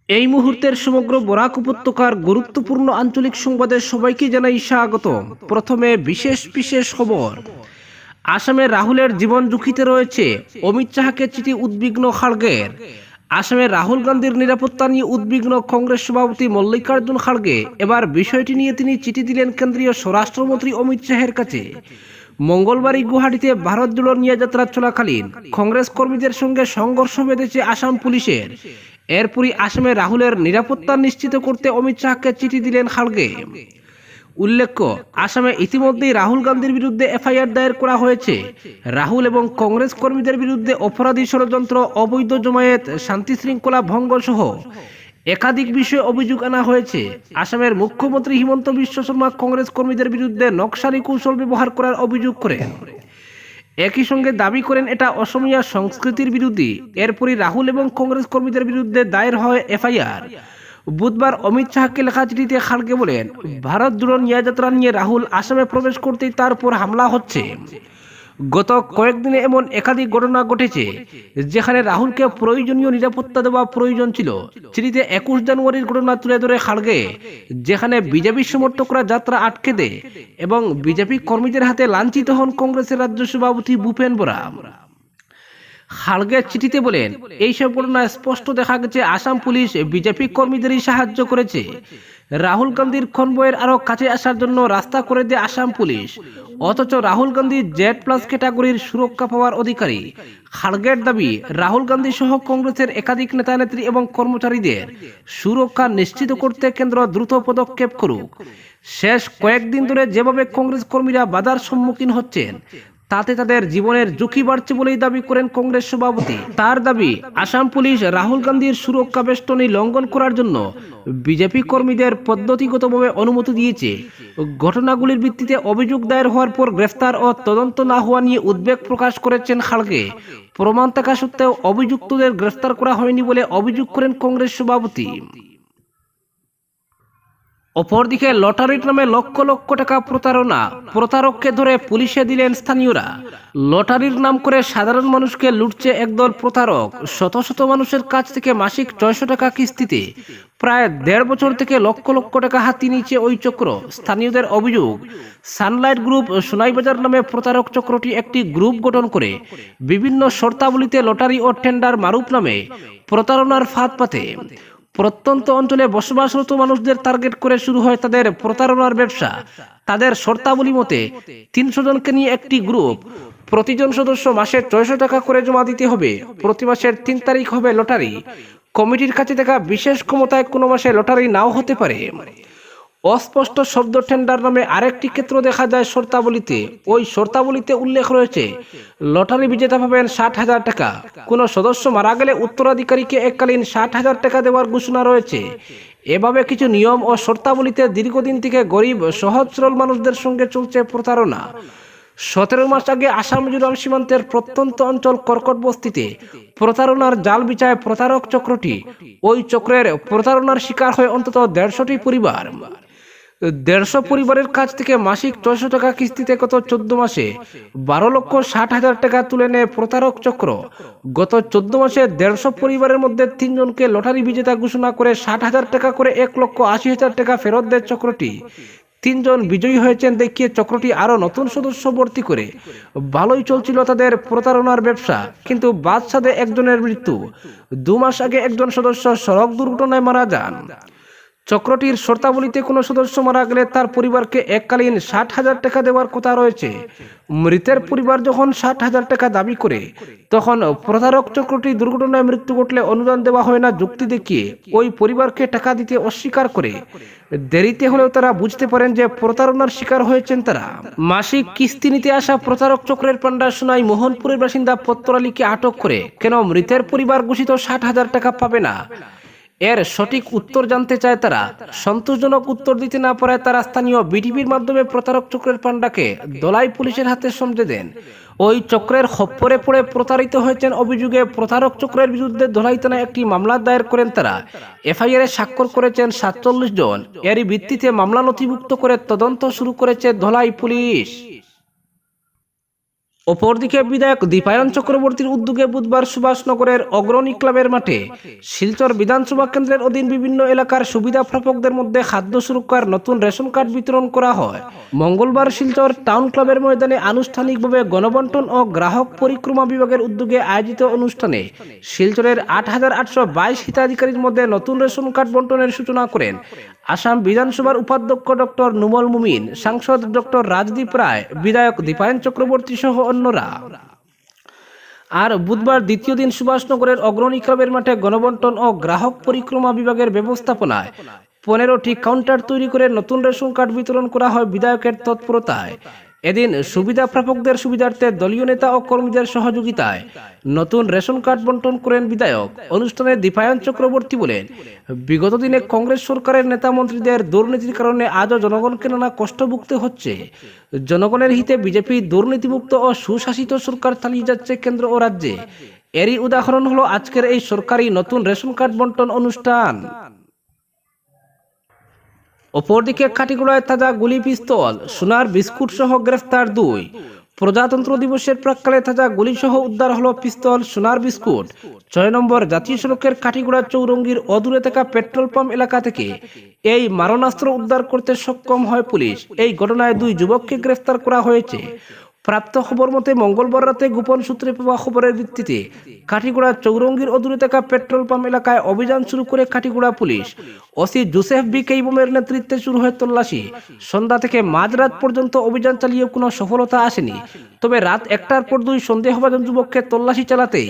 এই মুহূর্তের সমগ্র বরাক উপত্যকার গুরুত্বপূর্ণ আঞ্চলিক সংবাদে সবাইকে জানাই স্বাগত। প্রথমে বিশেষ বিশেষ খবর। আসামে রাহুলের জীবন ঝুঁকিতে রয়েছে, অমিত শাহকে চিঠি উদ্বিগ্ন খাড়গের। আসামে রাহুল গান্ধীর নিরাপত্তা নিয়ে উদ্বিগ্ন কংগ্রেস সভাপতি মল্লিকার্জুন খাড়গে। এবার বিষয়টি নিয়ে তিনি চিঠি দিলেন কেন্দ্রীয় স্বরাষ্ট্রমন্ত্রী অমিত শাহের কাছে। মঙ্গলবারই গুয়াহাটিতে ভারত জোড়ো নিয়ে যাত্রা চলাকালীন কংগ্রেস কর্মীদের সঙ্গে সংঘর্ষ বেঁধেছে আসাম পুলিশের। এরপরই আসামে রাহুলের নিরাপত্তা নিশ্চিত করতে অমিত শাহকে চিঠি দিলেন খাড়গে। উল্লেখ্য, আসামে ইতিমধ্যেই রাহুল গান্ধীর বিরুদ্ধে এফআইআর দায়ের করা হয়েছে। রাহুল এবং কংগ্রেস কর্মীদের বিরুদ্ধে অপরাধী ষড়যন্ত্র, অবৈধ জমায়েত, শান্তি শৃঙ্খলা ভঙ্গ সহ একাধিক বিষয়ে অভিযোগ আনা হয়েছে। আসামের মুখ্যমন্ত্রী হিমন্ত বিশ্ব শর্মা কংগ্রেস কর্মীদের বিরুদ্ধে নকশালি কৌশল ব্যবহার করার অভিযোগ করেন। একই সঙ্গে দাবি করেন এটা অসমীয়া সংস্কৃতির বিরোধী। এরপরই রাহুল এবং কংগ্রেস কর্মীদের বিরুদ্ধে দায়ের হয় এফআইআর। বুধবার অমিত শাহকে লেখা চিঠিতে খাড়গে বলেন, ভারত জোড়ো ন্যায়যাত্রা নিয়ে রাহুল আসামে প্রবেশ করতেই তার উপর হামলা হচ্ছে। গত কয়েকদিনে এমন একাধিক ঘটনা ঘটেছে যেখানে রাহুলকে প্রয়োজনীয় নিরাপত্তা দেওয়া প্রয়োজন ছিল। চিঠিতে 21 জানুয়ারির ঘটনা তুলে ধরে খাড়গে, যেখানে বিজেপি সমর্থকরা যাত্রা আটকে দেয় এবং বিজেপি কর্মীদের হাতে লাঞ্ছিত হন কংগ্রেসের রাজ্য সভাপতি ভূপেন বরা। খাড়গে চিঠিতে বলেন, এইসব ঘটনায় স্পষ্ট দেখা গেছে আসাম পুলিশ বিজেপি কর্মীদেরই সাহায্য করেছে। রাহুল গান্ধীর কনভয়ের আরো কাছে আসার জন্য রাস্তা করে দেয় আসাম পুলিশ, অথচ রাহুল গান্ধী Z+ ক্যাটাগরির সুরক্ষা পাওয়ার অধিকারী। খাড়গের দাবি, রাহুল গান্ধী সহ কংগ্রেসের একাধিক নেতা নেত্রী এবং কর্মচারীদের সুরক্ষা নিশ্চিত করতে কেন্দ্র দ্রুত পদক্ষেপ করুক। শেষ কয়েকদিন ধরে যেভাবে কংগ্রেস কর্মীরা বাধার সম্মুখীন হচ্ছেন, তাতে তাদের জীবনের ঝুঁকি বাড়ছে বলেই দাবি করেন কংগ্রেস সভাপতি। তার দাবি, আসাম পুলিশ রাহুল গান্ধীর সুরক্ষা বেষ্টনী লঙ্ঘন করার জন্য বিজেপি কর্মীদের পদ্ধতিগতভাবে অনুমতি দিয়েছে। ঘটনাগুলির ভিত্তিতে অভিযোগ দায়ের হওয়ার পর গ্রেফতার ও তদন্ত না হওয়া নিয়ে উদ্বেগ প্রকাশ করেছেন খাড়গে। প্রমাণ থাকা সত্ত্বেও অভিযুক্তদের গ্রেফতার করা হয়নি বলে অভিযোগ করেন কংগ্রেস সভাপতি। অপরদিকে লটারির নামে লক্ষ লক্ষ টাকা প্রতারণা, প্রতারককে ধরে পুলিশে দিলেন স্থানীয়রা। লটারির নাম করে সাধারণ মানুষকে লুটছে একদল প্রতারক। শত শত মানুষের কাছ থেকে মাসিক 600 টাকা কিস্তিতে প্রায় 1.5 বছর থেকে লক্ষ লক্ষ টাকা হাতিয়ে নিচ্ছে ওই চক্র। স্থানীয়দের অভিযোগ, সানলাইট গ্রুপ সোনাইবাজার নামে প্রতারক চক্রটি একটি গ্রুপ গঠন করে বিভিন্ন শর্তাবলীতে লটারি ও টেন্ডার মারুফ নামে প্রতারণার ফাঁদ পাতে। প্রত্যন্ত অঞ্চলে বসবাসরত মানুষদের টার্গেট করে শুরু হয় তাদের প্রতারণার ব্যবসা। তাদের শর্তাবলী মতে 300 জনকে নিয়ে একটি গ্রুপ, প্রতিজন সদস্য মাসে 600 টাকা করে জমা দিতে হবে। প্রতি মাসের 3 তারিখ হবে লটারি। কমিটির কাছে থাকা বিশেষ ক্ষমতায় কোনো মাসে লটারি নাও হতে পারে। অস্পষ্ট শব্দ টেন্ডার নামে আরেকটি ক্ষেত্র দেখা যায় শর্তাবলীতে। ওই শর্তাবলীতে উল্লেখ রয়েছে, লটারি বিজেতা পাবেন 60,000 টাকা। কোনো সদস্য মারা গেলে উত্তরাধিকারীকে এককালীন 60,000 টাকা দেওয়ার ঘোষণা রয়েছে। এভাবে কিছু নিয়ম ও শর্তাবলীতে দীর্ঘদিন থেকে গরিব সহজ সরল মানুষদের সঙ্গে চলছে প্রতারণা। 17 মাস আগে আসাম মিজোরাম সীমান্তের প্রত্যন্ত অঞ্চল কর্কট বস্তিতে প্রতারণার জাল বিছায় প্রতারক চক্রটি। ওই চক্রের প্রতারণার শিকার হয় অন্তত 150টি পরিবার। 150 পরিবারের কাছ থেকে মাসিক 600 টাকা কিস্তিতে গত 14 মাসে 12,60,000 টাকা তুলে নেয় প্রতারক চক্র। গত 14 মাসে 150 পরিবারের মধ্যে 3 জনকে লটারি বিজেতা ঘোষণা করে 60,000 টাকা করে 1,80,000 টাকা ফেরত দেয় চক্রটি। 3 জন বিজয়ী হয়েছেন দেখিয়ে চক্রটি আরো নতুন সদস্য ভর্তি করে ভালোই চলছিল তাদের প্রতারণার ব্যবসা। কিন্তু বাদশাদে একজনের মৃত্যু। 2 মাস আগে একজন সদস্য সড়ক দুর্ঘটনায় মারা যান। চক্রটির শর্তাবলীতে কোনো সদস্য মারা গেলে তার পরিবারকে এককালীন 60,000 টাকা দেওয়ার কথা রয়েছে। মৃতের পরিবার যখন 60,000 টাকা দাবি করে, তখন প্রতারক চক্রটি দুর্ঘটনায় মৃত্যু ঘটলে অনুদান দেওয়া হয় না যুক্তি দেখিয়ে ওই পরিবারকে টাকা দিতে অস্বীকার করে। দেরিতে হলেও তারা বুঝতে পারেন যে প্রতারণার শিকার হয়েছেন তারা। মাসিক কিস্তি নিতে আসা প্রতারক চক্রের পান্ডা শোনায় মোহনপুরের বাসিন্দা পত্র আলীকে আটক করে কেন মৃতের পরিবার ঘোষিত 60,000 টাকা পাবে না, এর সঠিক উত্তর জানতে চায় তারা। সন্তোষজনক উত্তর দিতে না পারায় তারা স্থানীয় বিটিভির মাধ্যমে প্রতারক চক্রের পান্ডাকে দলাই পুলিশের হাতে সমঝে দেন। ওই চক্রের খপ্পরে পড়ে প্রতারিত হয়েছেন অভিযোগে প্রতারক চক্রের বিরুদ্ধে ধলাই থানায় একটি মামলা দায়ের করেন তারা। এফআইআরে স্বাক্ষর করেছেন 47 জন। এরই ভিত্তিতে মামলা নথিভুক্ত করে তদন্ত শুরু করেছে ধলাই পুলিশ। অপরদিকে বিধায়ক দীপায়ন চক্রবর্তীর উদ্যোগে বুধবার সুভাষনগরের অগ্রণী ক্লাবের মাঠে শিলচর বিধানসভা কেন্দ্রের অধীন বিভিন্ন এলাকার সুবিধা প্রাপকদের মধ্যে খাদ্য সুরক্ষার নতুন রেশন কার্ড বিতরণ করা হয়। মঙ্গলবার শিলচর টাউন ক্লাবের ময়দানে আনুষ্ঠানিকভাবে গণবন্টন ও গ্রাহক পরিক্রমা বিভাগের উদ্যোগে আয়োজিত অনুষ্ঠানে শিলচরের ৮,৮২২ হিতাধিকারীর মধ্যে নতুন রেশন কার্ড বন্টনের সূচনা করেন আসাম বিধানসভার উপাধ্যক্ষ ডক্টর নুমল মুমিন, সাংসদ ডক্টর রাজদীপ রায়, বিধায়ক দীপায়ন চক্রবর্তী সহ অন্যরা। আর বুধবার দ্বিতীয় দিন সুভাষনগরের অগ্রণী ক্লাবের মাঠে গণবন্টন ও গ্রাহক পরিক্রমা বিভাগের ব্যবস্থাপনায় 15টি কাউন্টার তৈরি করে নতুন রেশন কার্ড বিতরণ করা হয় বিধায়কের তৎপরতায়। এদিন সুবিধা প্রাপকদের সুবিধার্থে দলীয় নেতা ও কর্মীদের সহযোগিতায় নতুন রেশন কার্ড বন্টন করেন বিধায়ক। অনুষ্ঠানে দীপায়ন চক্রবর্তী বলেন, বিগত দিনে কংগ্রেস সরকারের নেতা মন্ত্রীদের দুর্নীতির কারণে আজও জনগণকে নানা কষ্ট ভুগতে হচ্ছে। জনগণের হিতে বিজেপি দুর্নীতিমুক্ত ও সুশাসিত সরকার চালিয়ে যাচ্ছে কেন্দ্র ও রাজ্যে। এরই উদাহরণ হলো আজকের এই সরকারি নতুন রেশন কার্ড বন্টন অনুষ্ঠান। অপরদিকে কাটিগড়ায় তাজা গুলি, পিস্তল, সোনার বিস্কুট সহ গ্রেফতার 2। প্রজাতন্ত্র দিবসের প্রাক্কালে তাজা গুলি সহ উদ্ধার হলো পিস্তল, সোনার বিস্কুট। 6 নম্বর জাতীয় সড়কের কাটিগড়া চৌরঙ্গির অদূরে থাকা পেট্রোল পাম্প এলাকা থেকে এই মারণাস্ত্র উদ্ধার করতে সক্ষম হয় পুলিশ। এই ঘটনায় 2 যুবককে গ্রেফতার করা হয়েছে। প্রাপ্ত খবর মতে মঙ্গলবার রাতে গোপন সূত্রে পাওয়া খবরের ভিত্তিতে কাটিগড়া চৌরঙ্গির অদূরে থাকা পেট্রোল পাম্প এলাকায় অভিযান শুরু করে কাটিগড়া পুলিশ। ওসি জোসেফ বি কেইবমের নেতৃত্বে শুরু হয় তল্লাশি। সন্ধ্যা থেকে মাঝরাত পর্যন্ত অভিযান চালিয়ে কোনো সফলতা আসেনি। তবে রাত 1টার পর 2 সন্দেহভাজন যুবককে তল্লাশি চালাতেই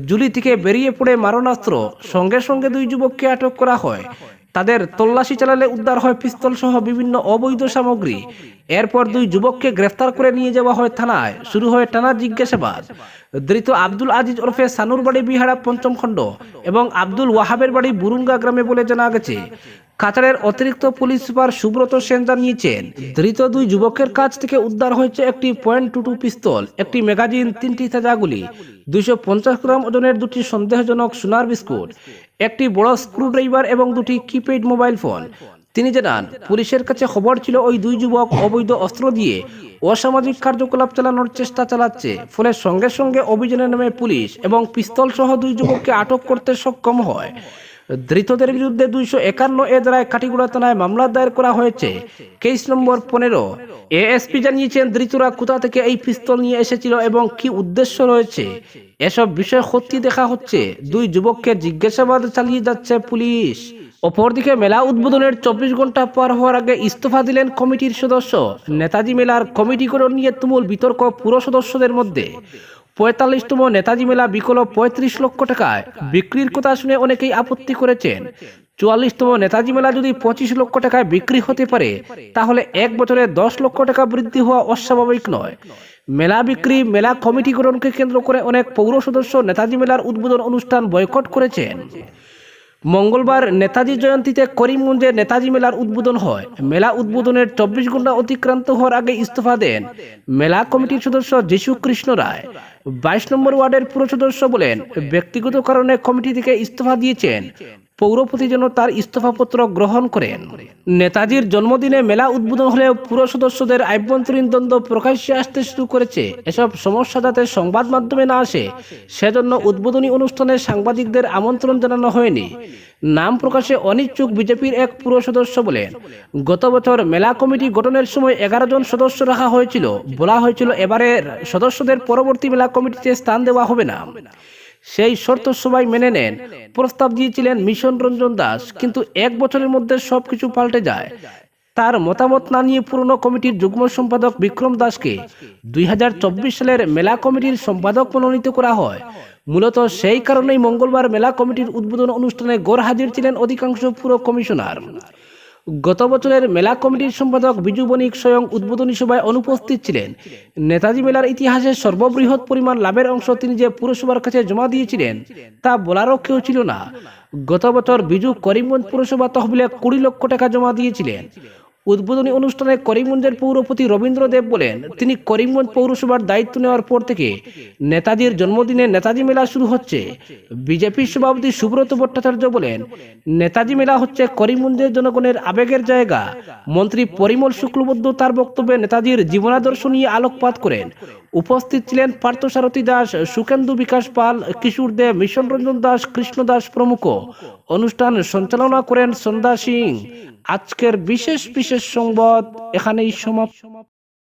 জুলি থেকে বেরিয়ে পড়ে মারণাস্ত্র। সঙ্গে সঙ্গে 2 যুবককে আটক করা হয়। তাদের তল্লাশি চালালে উদ্ধার হয় পিস্তল সহ বিভিন্ন অবৈধ সামগ্রী। এরপর 2 যুবককে গ্রেফতার করে নিয়ে যাওয়া হয় থানায়। শুরু হয় টানা জিজ্ঞাসাবাদ। ধৃত আব্দুল আজিজ ওরফে সানুর বাড়ি বিহারা 5ম খণ্ড এবং আব্দুল ওয়াহাবের বাড়ি বুরুঙ্গা গ্রামে বলে জানা গেছে। কাছাড়ের অতিরিক্ত পুলিশ সুপার সুব্রত সেন জানিয়েছেন, ধৃত 2 যুবকের কাছ থেকে উদ্ধার হয়েছে একটি .22 পিস্তল, একটি ম্যাগাজিন, 3টি তাজা গুলি, 250 গ্রাম ওজনের 2টি সন্দেহজনক সোনার বিস্কুট, একটি বড় স্ক্রুড্রাইভার এবং 2টি কিপ্যাড মোবাইল ফোন। তিনি জানান, পুলিশের কাছে খবর ছিল ওই 2 যুবক অবৈধ অস্ত্র দিয়ে অসামাজিক কার্যকলাপ চালানোর চেষ্টা চালাচ্ছে। ফলে সঙ্গে সঙ্গে অভিযানে নেমে পুলিশ এবং পিস্তল সহ 2 যুবককে আটক করতে সক্ষম হয়। ধৃতদের বিরুদ্ধে 251 এ ধারায় কাটিগড়া থানায় মামলা দায়ের করা হয়েছে। Case number 15। এএসপি জানিয়েছেন, ধৃতরা কোথা থেকে এই পিস্তল নিয়ে এসেছিল এবং কি উদ্দেশ্য রয়েছে এসব বিষয় খতিয়ে দেখা হচ্ছে। 2 যুবককে জিজ্ঞাসাবাদ চালিয়ে যাচ্ছে পুলিশ। অপরদিকে মেলা উদ্বোধনের 24 ঘন্টা পার হওয়ার আগে ইস্তফা দিলেন কমিটির সদস্য। নেতাজি মেলার কমিটি গঠন নিয়ে তুমুল বিতর্ক পুরো সদস্যদের মধ্যে। 45তম নেতাজি মেলা বিকল 35 লক্ষ টাকায় বিক্রির কথা শুনে অনেকেই আপত্তি করেছেন। 44তম নেতাজি মেলা যদি 25 লক্ষ টাকায় বিক্রি হতে পারে, তাহলে 1 বছরে 10 লক্ষ টাকা বৃদ্ধি হওয়া অস্বাভাবিক নয়। মেলা বিক্রি, মেলা কমিটি গঠনকে কেন্দ্র করে অনেক পৌর সদস্য নেতাজি মেলার উদ্বোধন অনুষ্ঠান বয়কট করেছেন। মঙ্গলবার নেতাজি জয়ন্তীতে করিমগঞ্জে নেতাজি মেলার উদ্বোধন হয়। মেলা উদ্বোধনের 24 ঘন্টা অতিক্রান্ত হওয়ার আগে ইস্তফা দেন মেলা কমিটির সদস্য যীশু কৃষ্ণ রায়। 22 নম্বর ওয়ার্ডের পুর সদস্য বলেন, ব্যক্তিগত কারণে কমিটি থেকে ইস্তফা দিয়েছেন। পৌরপতি যেন তার ইস্তফাপত্র গ্রহণ করেন। নেতাজির জন্মদিনে মেলা উদ্বোধন হলেও পুর সদস্যদের আভ্যন্তরীণ দ্বন্দ্ব প্রকাশ্যে আসতে শুরু করেছে। এসব সমস্যা যাতে সংবাদ মাধ্যমে না আসে, সেজন্য উদ্বোধনী অনুষ্ঠানে সাংবাদিকদের আমন্ত্রণ জানানো হয়নি। নাম প্রকাশে অনিচ্ছুক বিজেপির এক পুর সদস্য বলেন, গত বছর মেলা কমিটি গঠনের সময় 11 জন সদস্য রাখা হয়েছিল। বলা হয়েছিল এবারের সদস্যদের পরবর্তী মেলা কমিটিতে স্থান দেওয়া হবে না। সেই শর্ত সবাই মেনে নেন। প্রস্তাব দিয়েছিলেন মিশন রঞ্জন দাস, কিন্তু 1 বছরের মধ্যে সবকিছু পাল্টে যায়। তার মতামত না নিয়ে পুরনো কমিটির যুগ্ম সম্পাদক বিক্রম দাসকে 2024 সালের মেলা কমিটির সম্পাদক মনোনীত করা হয়। মূলত সেই কারণেই মঙ্গলবার মেলা কমিটির উদ্বোধন অনুষ্ঠানে গরহাজির ছিলেন অধিকাংশ পুর কমিশনার। গত বছরের মেলা কমিটির সম্পাদক বিজু বণিক স্বয়ং উদ্বোধনী সভায় অনুপস্থিত ছিলেন। নেতাজি মেলার ইতিহাসে সর্ববৃহৎ পরিমাণ লাভের অংশ তিনি যে পুরসভার কাছে জমা দিয়েছিলেন তা বলারও কেউ ছিল না। গত বছর বিজু করিমগঞ্জ পুরসভা তহবিলে 20 লক্ষ টাকা জমা দিয়েছিলেন। উদ্বোধনী অনুষ্ঠানে করিমগঞ্জের পৌরপতি রবীন্দ্র দেব বলেন, তিনি করিমগঞ্জ পৌরসভার দায়িত্ব নেওয়ার পর থেকে নেতাজির জন্মদিনে নেতাজি মেলা শুরু হচ্ছে। বিজেপির সভাপতি সুব্রত ভট্টাচার্য বলেন, নেতাজি মেলা হচ্ছে করিমগঞ্জের জনগণের আবেগের জায়গা। মন্ত্রী পরিমল শুক্লবৈদ্য তার বক্তব্যে নেতাজির জীবনাদর্শ নিয়ে আলোকপাত করেন। উপস্থিত ছিলেন পার্থসারথী দাস, সুকেন্দু বিকাশ পাল, কিশোর দেব, মিশন রঞ্জন দাস, কৃষ্ণ দাস প্রমুখ। অনুষ্ঠান সঞ্চালনা করেন সন্ধ্যা সিং। আজকের বিশেষ সংবাদ এখানেই সমাপ্ত।